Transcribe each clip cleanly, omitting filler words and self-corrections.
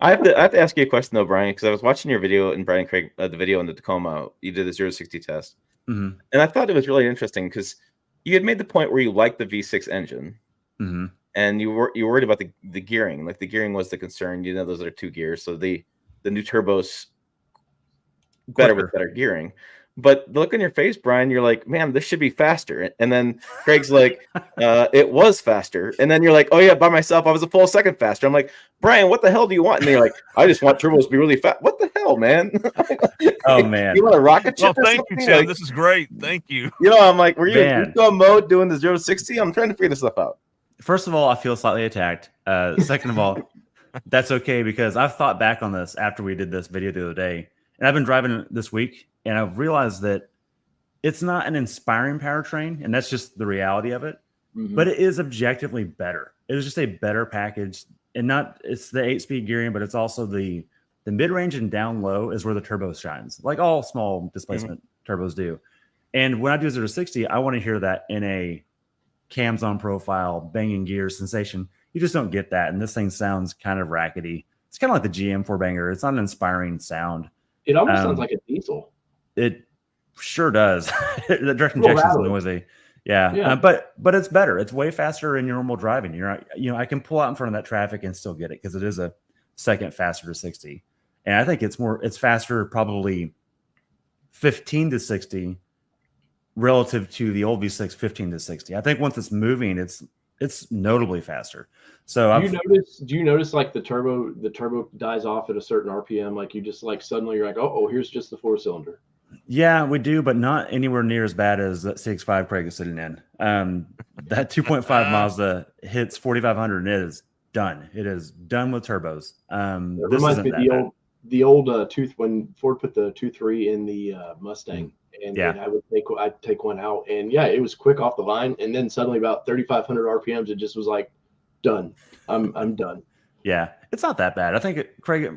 I have to ask you a question though, Brian, because I was watching your video and Bryan and Craig, the video on the Tacoma. You did the 0 to 60 test, Mm-hmm. and I thought it was really interesting because you had made the point where you liked the V6 engine, Mm-hmm. and you were worried about the gearing. Like the gearing was the concern. You know, those are 2 gears, so the new turbos better with better gearing. But the look on your face, Brian, you're like, man, this should be faster. And then Craig's like, it was faster. And then you're like, oh yeah, by myself, I was a full second faster. I'm like, Brian, what the hell do you want? And you're like, I just want turbos to be really fast. What the hell, man? Oh man, you want a rocket ship? Oh, thank you, Tim. Like, this is great. Thank you. You know, I'm like, were you in eco mode doing the 0 to 60? I'm trying to figure this stuff out. First of all, I feel slightly attacked. Second of all, that's okay because I've thought back on this after we did this video the other day. And I've been driving this week, and I've realized that it's not an inspiring powertrain, and that's just the reality of it. Mm-hmm. But it is objectively better. It is just a better package, and it's the 8-speed gearing, but it's also the mid-range and down low is where the turbo shines, like all small displacement turbos do. And when I do 0 to 60, I want to hear that in a cams on profile, banging gears sensation. You just don't get that, and this thing sounds kind of rackety. It's kind of like the GM 4-banger. It's not an inspiring sound. It almost sounds like a diesel. It sure does. The direct injection is noisy. Yeah. But it's better. It's way faster in your normal driving. I can pull out in front of that traffic and still get it because it is a second faster to 60. And I think it's faster, probably 15 to 60 relative to the old V6 15 to 60. I think once it's moving, it's notably faster. So do you notice like the turbo dies off at a certain RPM? Like you just like suddenly you're like, oh, here's just the 4-cylinder. Yeah, we do, but not anywhere near as bad as that CX-5 Craig is sitting in. That 2.5 Mazda hits 4,500 and it is done. It is done with turbos. It reminds me of the old tooth when Ford put the 2.3 in the Mustang. And I'd take one out, and it was quick off the line, and then suddenly about 3,500 RPMs, it just was like, done. I'm done. Yeah, it's not that bad. I think Craig,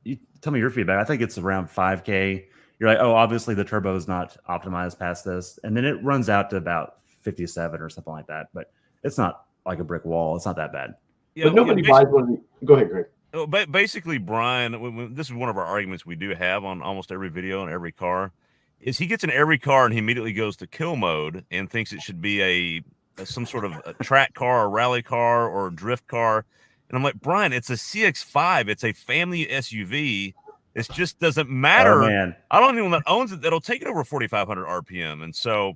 you tell me your feedback. I think it's around 5K. You're like, oh, obviously the turbo is not optimized past this, and then it runs out to about 57 or something like that. But it's not like a brick wall. It's not that bad. Yeah, but nobody buys one. Go ahead, Greg. Basically, Brian, this is one of our arguments we do have on almost every video and every car. Is he gets in every car and he immediately goes to kill mode and thinks it should be some sort of a track car or rally car or drift car. And I'm like, Brian, it's a CX-5. It's a family SUV. It just doesn't matter. Oh, man. I don't even know that owns it. That'll take it over 4,500 RPM. And so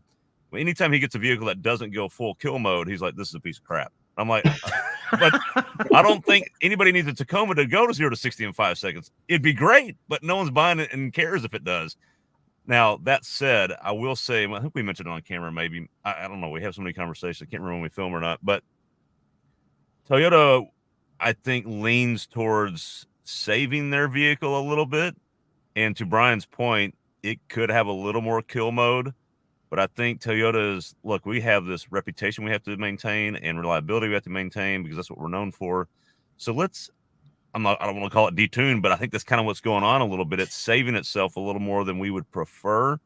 anytime he gets a vehicle that doesn't go full kill mode, he's like, this is a piece of crap. I'm like, but I don't think anybody needs a Tacoma to go to 0 to 60 in 5 seconds. It'd be great, but no one's buying it and cares if it does. Now, that said, I will say, I think we mentioned it on camera, maybe. I don't know. We have so many conversations. I can't remember when we film or not. But Toyota, I think, leans towards saving their vehicle a little bit. And to Brian's point, it could have a little more kill mode. But I think Toyota's, look, we have this reputation we have to maintain and reliability we have to maintain because that's what we're known for. So I don't want to call it detuned, but I think that's kind of what's going on a little bit. It's saving itself a little more than we would prefer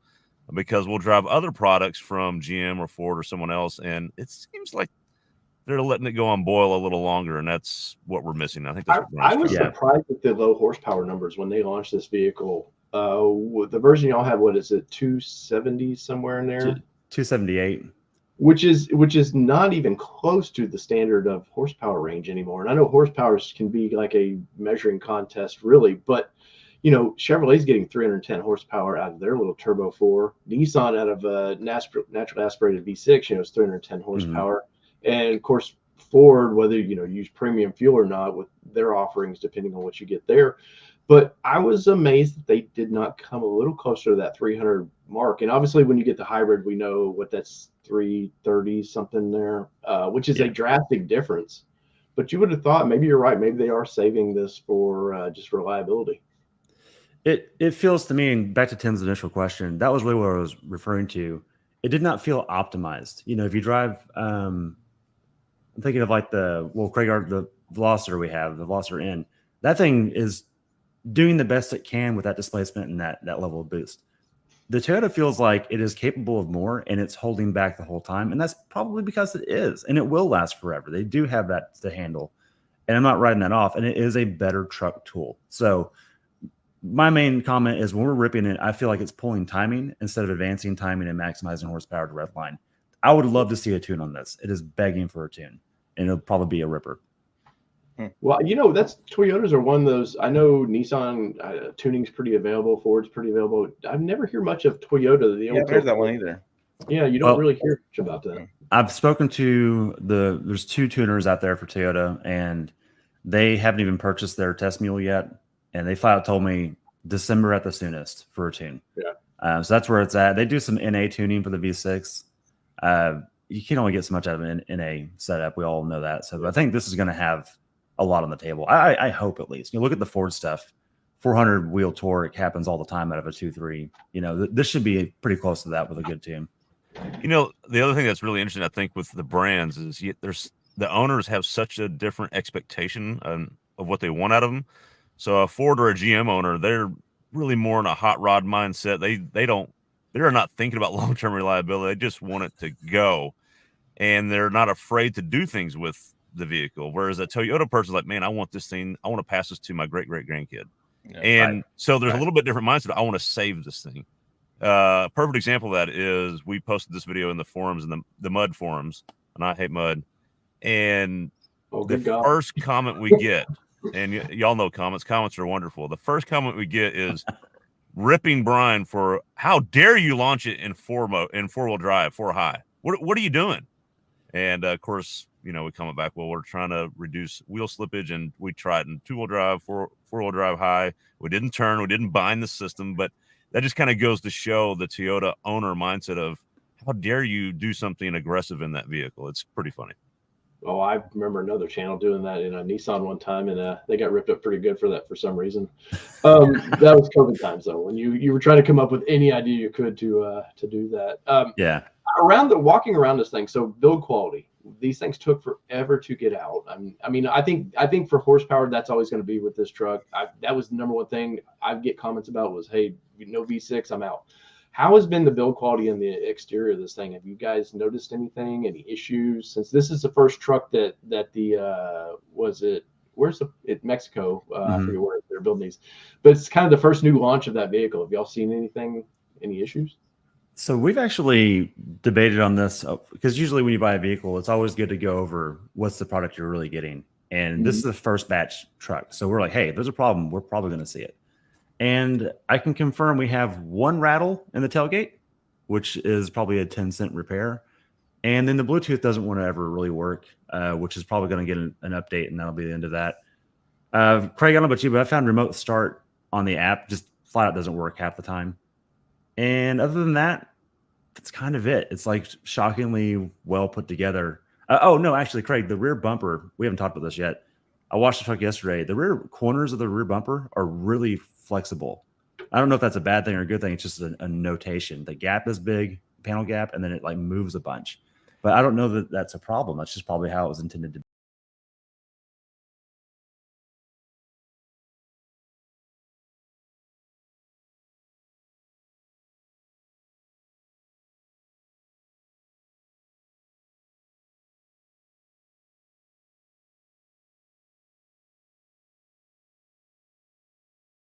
because we'll drive other products from GM or Ford or someone else, and it seems like they're letting it go on boil a little longer, and that's what we're missing. I think that's what I was surprised at the low horsepower numbers when they launched this vehicle. The version y'all have, what is it, 270 somewhere in there? 278. Which is not even close to the standard of horsepower range anymore. And I know horsepower can be like a measuring contest, really, but Chevrolet's getting 310 horsepower out of their little Turbo 4. Nissan out of a natural aspirated V6, is 310 horsepower. Mm-hmm. And of course, Ford, whether use premium fuel or not, with their offerings, depending on what you get there. But I was amazed that they did not come a little closer to that 300 mark. And obviously, when you get the hybrid, we know what that's 330 something there, which is a drastic difference. But you would have thought, maybe you're right, maybe they are saving this for just reliability. It feels to me, and back to Tim's initial question, that was really what I was referring to. It did not feel optimized. If you drive, I'm thinking of like the Veloster we have, the Veloster N. That thing is doing the best it can with that displacement and that level of boost. The Toyota feels like it is capable of more, and it's holding back the whole time. And that's probably because it is, and it will last forever. They do have that to handle. And I'm not writing that off. And it is a better truck tool. So my main comment is when we're ripping it, I feel like it's pulling timing instead of advancing timing and maximizing horsepower to red line. I would love to see a tune on this. It is begging for a tune, and it'll probably be a ripper. Well, that's Toyotas are one of those. I know Nissan tuning's pretty available. Ford's pretty available. I never hear much of Toyota. I haven't heard that one either. Yeah, you don't really hear much about that. I've spoken to there's 2 tuners out there for Toyota, and they haven't even purchased their test mule yet. And they flat out told me December at the soonest for a tune. Yeah. So that's where it's at. They do some NA tuning for the V6. You can only get so much out of an NA setup. We all know that. So I think this is going to have a lot on the table. I hope at least. You look at the Ford stuff. 400 wheel torque happens all the time out of a 2.3. This should be pretty close to that with a good tune. The other thing that's really interesting, I think, with the brands is the owners have such a different expectation of what they want out of them. So a Ford or a GM owner, they're really more in a hot rod mindset. They're not thinking about long-term reliability. They just want it to go, and they're not afraid to do things with the vehicle. Whereas a Toyota person's like, man, I want this thing. I want to pass this to my great-great-grandkid. Yeah, and so there's a little bit different mindset. I want to save this thing. Perfect example of that is we posted this video in the forums, in the mud forums, and I hate mud. And the first comment we get, and y'all know comments are wonderful. The first comment we get is ripping Bryan for how dare you launch it in four-wheel drive, 4 high. What are you doing? And of course, we comment back, well, we're trying to reduce wheel slippage, and we tried in 2-wheel drive, four-wheel drive high. We didn't turn, we didn't bind the system, but that just kind of goes to show the Toyota owner mindset of how dare you do something aggressive in that vehicle. It's pretty funny. Oh, I remember another channel doing that in a Nissan one time, and they got ripped up pretty good for that for some reason. That was COVID times, though, when you were trying to come up with any idea you could to do that. Yeah. Walking around this thing, so build quality. These things took forever to get out. I think for horsepower, that's always going to be with this truck. That was the number one thing I get comments about was, hey, no V6, I'm out. How has been the build quality in the exterior of this thing? Have you guys noticed anything, any issues? Since this is the first truck that Mexico? I forget where they're building these, but it's kind of the first new launch of that vehicle. Have y'all seen any issues? So we've actually debated on this because usually when you buy a vehicle, it's always good to go over what's the product you're really getting. And this is the first batch truck. So we're like, hey, if there's a problem, we're probably going to see it. And I can confirm we have 1 rattle in the tailgate, which is probably a 10-cent repair. And then the Bluetooth doesn't want to ever really work, which is probably going to get an update, and that'll be the end of that. Craig, I don't know about you, but I found remote start on the app just flat out doesn't work half the time. And other than that, that's kind of it. It's like shockingly well put together. Oh, no, actually, Craig, the rear bumper, we haven't talked about this yet. I watched the truck yesterday. The rear corners of the rear bumper are really flexible. I don't know if that's a bad thing or a good thing. It's just a notation. The gap is big, panel gap, and then it like moves a bunch. But I don't know that that's a problem. That's just probably how it was intended to be.